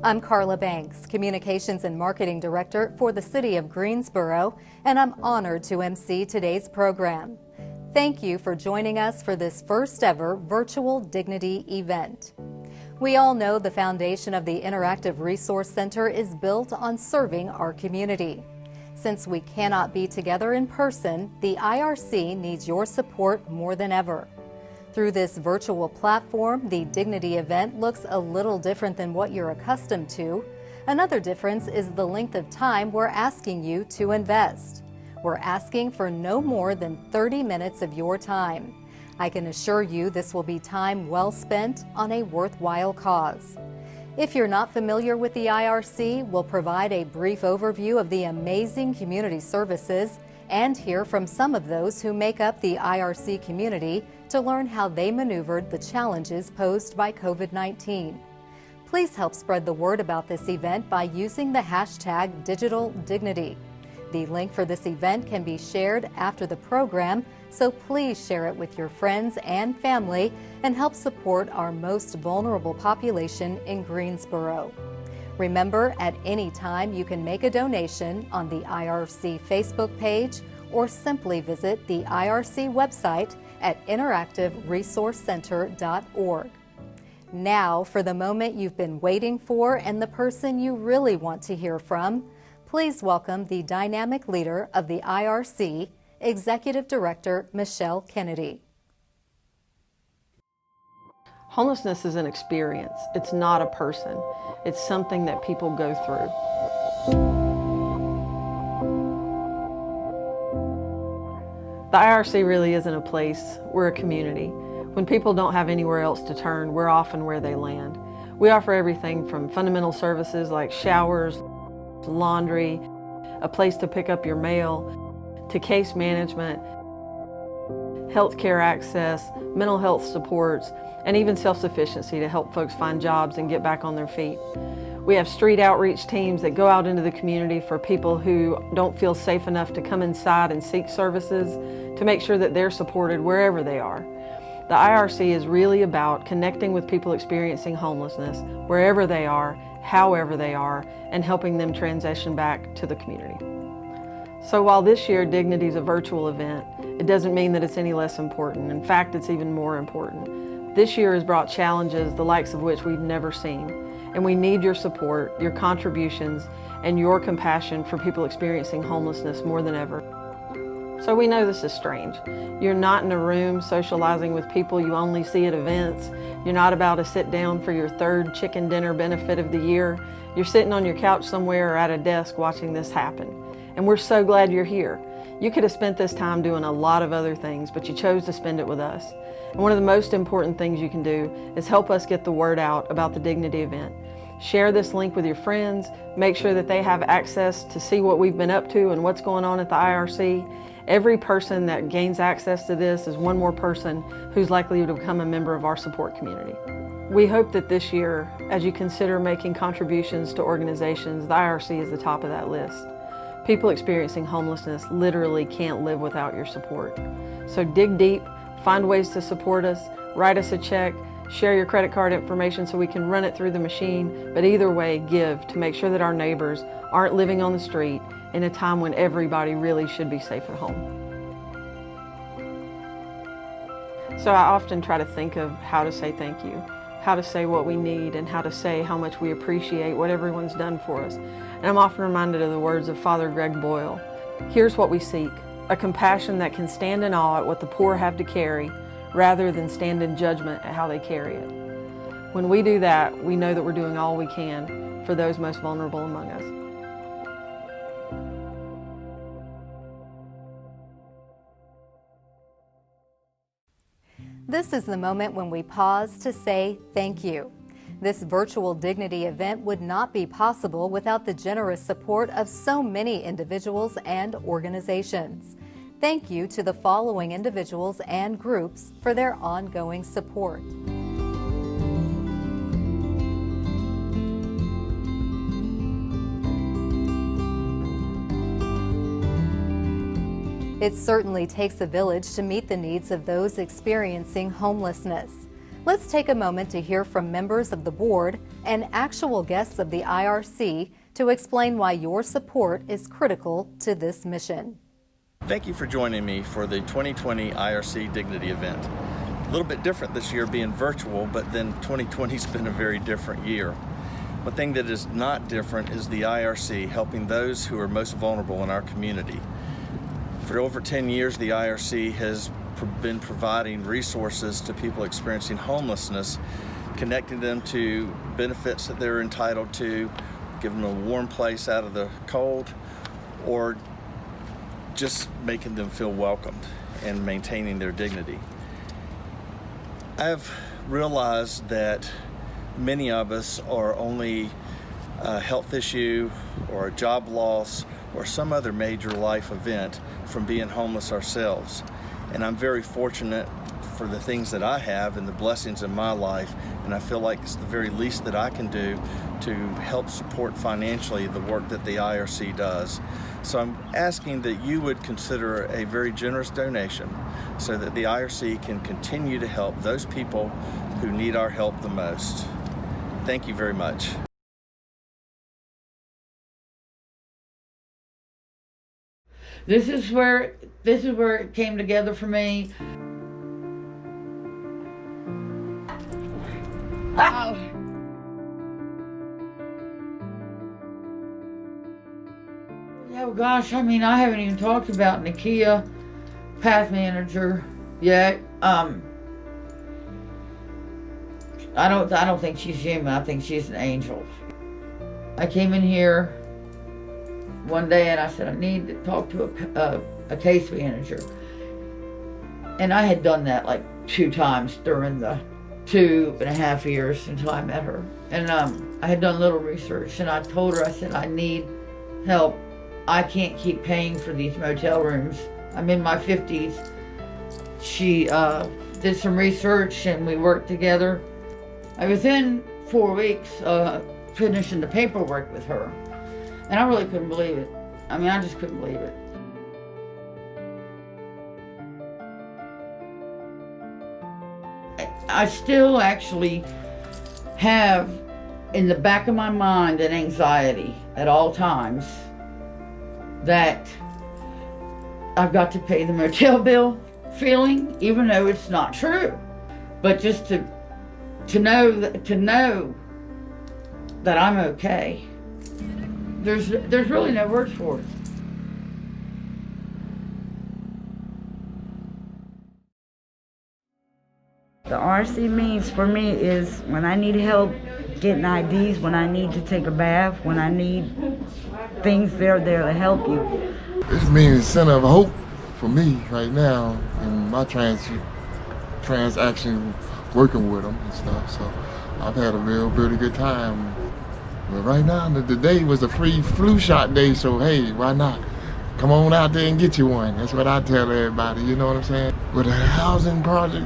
I'm Carla Banks, Communications and Marketing Director for the City of Greensboro, and I'm honored to MC today's program. Thank you for joining us for this first ever virtual Dignity event. We all know the foundation of the Interactive Resource Center is built on serving our community. Since we cannot be together in person, the IRC needs your support more than ever. Through this virtual platform, the Dignity event looks a little different than what you're accustomed to. Another difference is the length of time we're asking you to invest. We're asking for no more than 30 minutes of your time. I can assure you this will be time well spent on a worthwhile cause. If you're not familiar with the IRC, we'll provide a brief overview of the amazing community services and hear from some of those who make up the IRC community to learn how they maneuvered the challenges posed by COVID-19. Please help spread the word about this event by using the hashtag #DigitalDignity. The link for this event can be shared after the program, so please share it with your friends and family and help support our most vulnerable population in Greensboro. Remember, at any time you can make a donation on the IRC Facebook page or simply visit the IRC website at interactiveresourcecenter.org. Now for the moment you've been waiting for and the person you really want to hear from, please welcome the dynamic leader of the IRC, Executive Director Michelle Kennedy. Homelessness is an experience. It's not a person. It's something that people go through. The IRC really isn't a place, we're a community. When people don't have anywhere else to turn, we're often where they land. We offer everything from fundamental services like showers, laundry, a place to pick up your mail, to case management, healthcare access, mental health supports, and even self-sufficiency to help folks find jobs and get back on their feet. We have street outreach teams that go out into the community for people who don't feel safe enough to come inside and seek services to make sure that they're supported wherever they are. The IRC is really about connecting with people experiencing homelessness wherever they are, however they are, and helping them transition back to the community. So while this year Dignity is a virtual event, it doesn't mean that it's any less important. In fact, it's even more important. This year has brought challenges the likes of which we've never seen, and we need your support, your contributions, and your compassion for people experiencing homelessness more than ever. So we know this is strange. You're not in a room socializing with people you only see at events. You're not about to sit down for your third chicken dinner benefit of the year. You're sitting on your couch somewhere or at a desk watching this happen. And we're so glad you're here. You could have spent this time doing a lot of other things, but you chose to spend it with us. And one of the most important things you can do is help us get the word out about the Dignity event. Share this link with your friends, make sure that they have access to see what we've been up to and what's going on at the IRC. Every person that gains access to this is one more person who's likely to become a member of our support community. We hope that this year, as you consider making contributions to organizations, the IRC is the top of that list. People experiencing homelessness literally can't live without your support. So dig deep, find ways to support us, write us a check, share your credit card information so we can run it through the machine, but either way, give to make sure that our neighbors aren't living on the street in a time when everybody really should be safe at home. So I often try to think of how to say thank you, how to say what we need, and how to say how much we appreciate what everyone's done for us. And I'm often reminded of the words of Father Greg Boyle. Here's what we seek, a compassion that can stand in awe at what the poor have to carry, rather than stand in judgment at how they carry it. When we do that, we know that we're doing all we can for those most vulnerable among us. This is the moment when we pause to say thank you. This virtual Dignity event would not be possible without the generous support of so many individuals and organizations. Thank you to the following individuals and groups for their ongoing support. It certainly takes a village to meet the needs of those experiencing homelessness. Let's take a moment to hear from members of the board and actual guests of the IRC to explain why your support is critical to this mission. Thank you for joining me for the 2020 IRC Dignity event. A little bit different this year being virtual, but then 2020's been a very different year. One thing that is not different is the IRC helping those who are most vulnerable in our community. For over 10 years, the IRC has been providing resources to people experiencing homelessness, connecting them to benefits that they're entitled to, giving them a warm place out of the cold, or just making them feel welcomed and maintaining their dignity. I've realized that many of us are only a health issue or a job loss or some other major life event from being homeless ourselves. And I'm very fortunate for the things that I have and the blessings in my life, and I feel like it's the very least that I can do to help support financially the work that the IRC does. So I'm asking that you would consider a very generous donation so that the IRC can continue to help those people who need our help the most. Thank you very much. This is where it came together for me. Oh. Yeah, well, gosh, I mean, I haven't even talked about Nakia, path manager, yet. I don't think she's human. I think she's an angel. I came in here one day and I said, I need to talk to a case manager. And I had done that like 2 times during the 2.5 years until I met her. And I had done a little research, and I told her, I said, I need help. I can't keep paying for these motel rooms. I'm in my 50s. She did some research and we worked together. I was in 4 weeks finishing the paperwork with her. And I really couldn't believe it. I mean, I just couldn't believe it. I still actually have in the back of my mind an anxiety at all times that I've got to pay the motel bill feeling, even though it's not true. But just to know that I'm okay. There's really no words for it. The RC means for me is when I need help getting IDs, when I need to take a bath, when I need things, they're there to help you. This means a center of hope for me right now in my transaction working with them and stuff. So I've had a really good time. But right now, the day was a free flu shot day, so hey, why not? Come on out there and get you one. That's what I tell everybody, you know what I'm saying? With a housing project,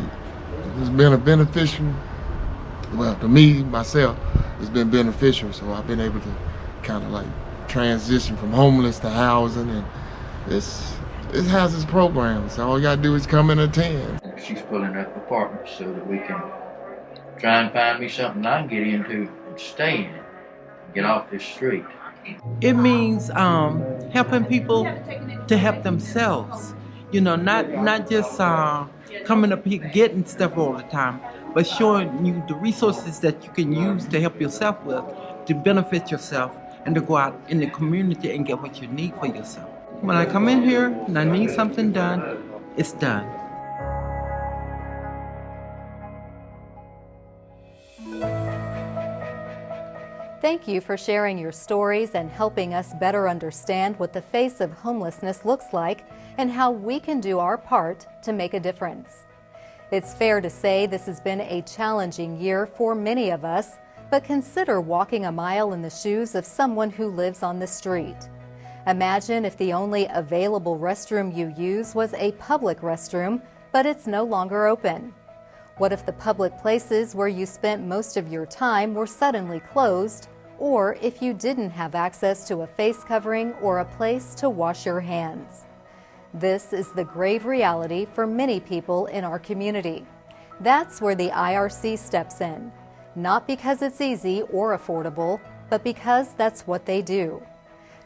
it's been a beneficial, well, to me, myself, it's been beneficial. So I've been able to kind of like transition from homeless to housing, and it has its programs. So all you gotta do is come and attend. She's pulling up apartments so that we can try and find me something I can get into and stay in, and get off this street. It means helping people to help themselves. You know, not just coming up here getting stuff all the time, but showing you the resources that you can use to help yourself with, to benefit yourself, and to go out in the community and get what you need for yourself. When I come in here and I need something done, it's done. Thank you for sharing your stories and helping us better understand what the face of homelessness looks like and how we can do our part to make a difference. It's fair to say this has been a challenging year for many of us, but consider walking a mile in the shoes of someone who lives on the street. Imagine if the only available restroom you use was a public restroom, but it's no longer open. What if the public places where you spent most of your time were suddenly closed, or if you didn't have access to a face covering or a place to wash your hands? This is the grave reality for many people in our community. That's where the IRC steps in, not because it's easy or affordable, but because that's what they do.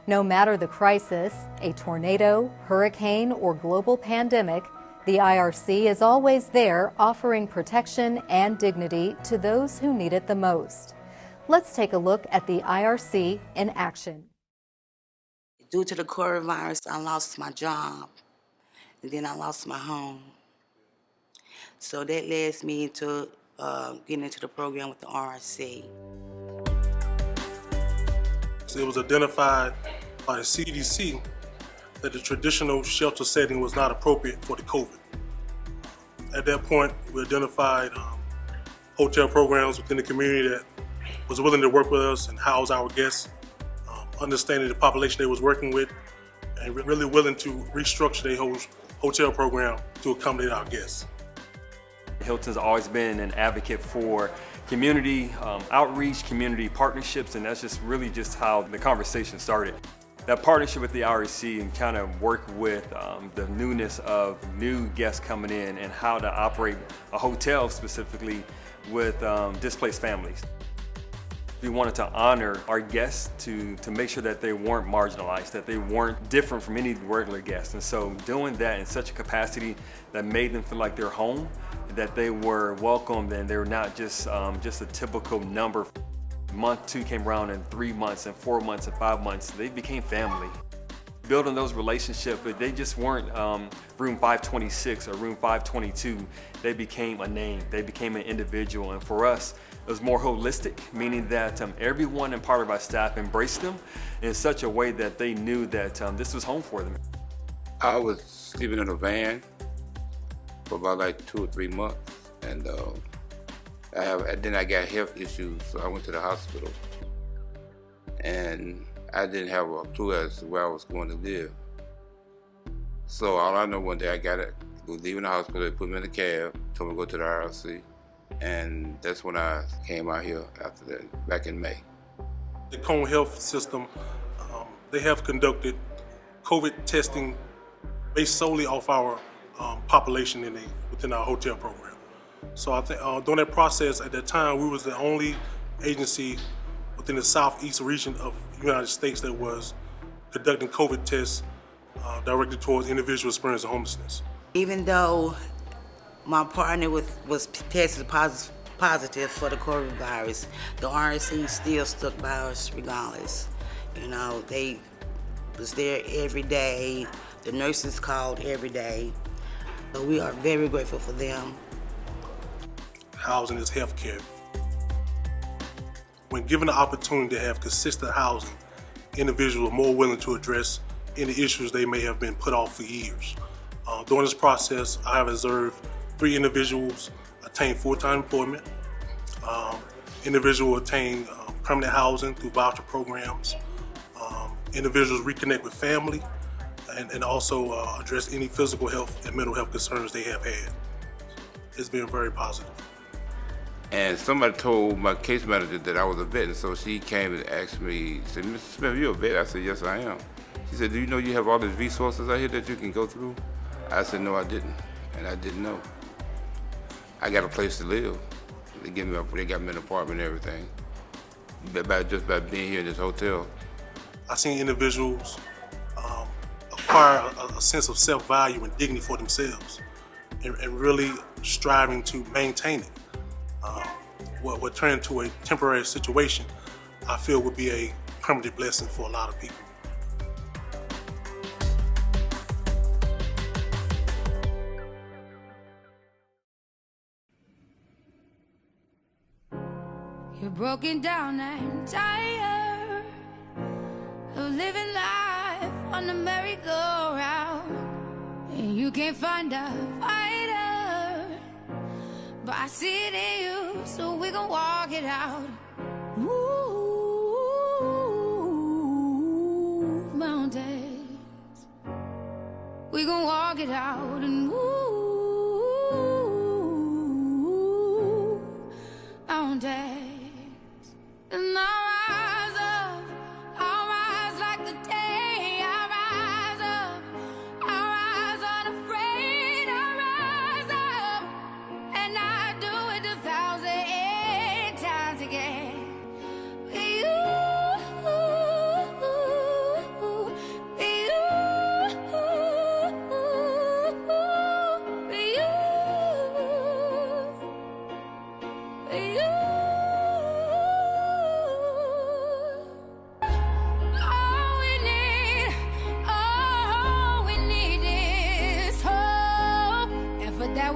No matter the crisis, a tornado, hurricane, or global pandemic, the IRC is always there offering protection and dignity to those who need it the most. Let's take a look at the IRC in action. Due to the coronavirus, I lost my job, and then I lost my home. So that led me to getting into the program with the RRC. It was identified by the CDC that the traditional shelter setting was not appropriate for the COVID. At that point, we identified hotel programs within the community that was willing to work with us and house our guests, understanding the population they was working with, and really willing to restructure their whole hotel program to accommodate our guests. Hilton's always been an advocate for community outreach, community partnerships, and that's just really just how the conversation started. That partnership with the IRC and kind of work with the newness of new guests coming in and how to operate a hotel specifically with displaced families. We wanted to honor our guests to make sure that they weren't marginalized, that they weren't different from any regular guests. And so doing that in such a capacity that made them feel like they're home, that they were welcomed and they were not just a typical number. Month 2 came around in 3 months and 4 months and 5 months. They became family. Building those relationships, but they just weren't room 526 or room 522. They became a name, they became an individual. And for us, it was more holistic, meaning that everyone and part of our staff embraced them in such a way that they knew that this was home for them. I was sleeping in a van for about like 2 or 3 months, and then I got health issues, so I went to the hospital, and I didn't have a clue as to where I was going to live. So all I know, one day I was leaving the hospital, they put me in a cab, told me to go to the IRC, and that's when I came out here after that, back in May. The Cone Health System, they have conducted COVID testing based solely off our population within our hotel program. So I think during that process, at that time, we was the only agency within the southeast region of the United States that was conducting COVID tests directed towards individuals experiencing homelessness. Even though my partner was tested positive for the coronavirus, the RRC still stuck by us regardless. You know, they was there every day. The nurses called every day. So we are very grateful for them. Housing is healthcare. When given the opportunity to have consistent housing, individuals are more willing to address any issues they may have been put off for years. During this process, I have observed 3 individuals attain full-time employment, individuals attain permanent housing through voucher programs, individuals reconnect with family, and also address any physical health and mental health concerns they have had. It's been very positive. And somebody told my case manager that I was a vet, and so she came and asked me, said, "Mr. Smith, you a vet?" I said, "Yes, I am." She said, "Do you know you have all these resources out here that you can go through?" I said, "No, I didn't," and I didn't know. I got a place to live. They got me an apartment and everything, just by being here in this hotel. I've seen individuals acquire a sense of self-value and dignity for themselves, and really striving to maintain it. What turned into a temporary situation, I feel would be a permanent blessing for a lot of people. You're broken down and tired of living life on the merry-go-round, and you can't find a fighter, but I see it in you, so we gon' walk it out. Move mountains, we gon' walk it out and move mountains. And I'll rise like the day. I'll rise unafraid. I'll rise up, and I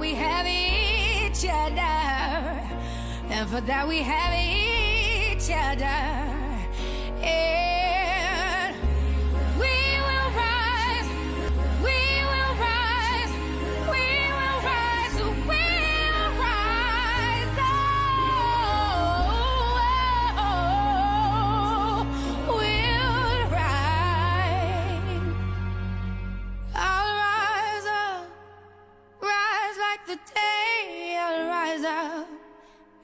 we have each other. And for that we have each other. And we will rise, we will rise, we will rise, we'll rise. Oh, we'll rise. I'll rise up, rise like the day. I'll rise up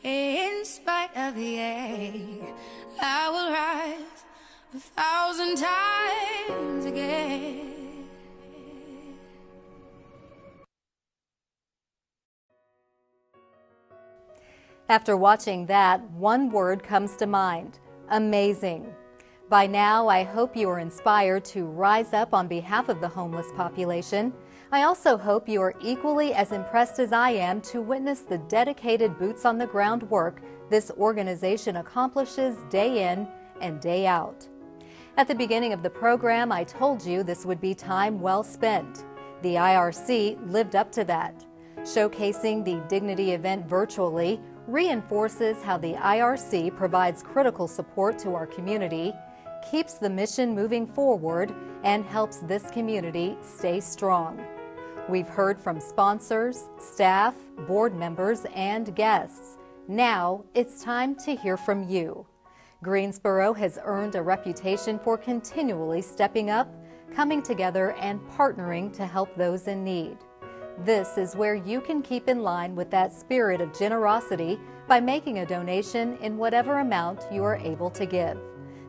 in spite of the ache. I will rise 1,000 times again. After watching that, one word comes to mind: amazing. By now, I hope you are inspired to rise up on behalf of the homeless population. I also hope you are equally as impressed as I am to witness the dedicated boots-on-the-ground work this organization accomplishes day in and day out. At the beginning of the program, I told you this would be time well spent. The IRC lived up to that. Showcasing the Dignity event virtually reinforces how the IRC provides critical support to our community, keeps the mission moving forward, and helps this community stay strong. We've heard from sponsors, staff, board members, and guests. Now it's time to hear from you. Greensboro has earned a reputation for continually stepping up, coming together, and partnering to help those in need. This is where you can keep in line with that spirit of generosity by making a donation in whatever amount you are able to give.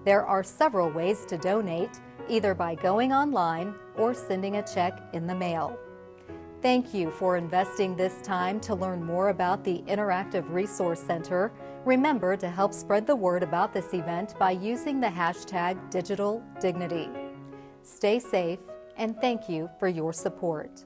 There are several ways to donate, either by going online or sending a check in the mail. Thank you for investing this time to learn more about the Interactive Resource Center. Remember to help spread the word about this event by using the hashtag #DigitalDignity. Stay safe, and thank you for your support.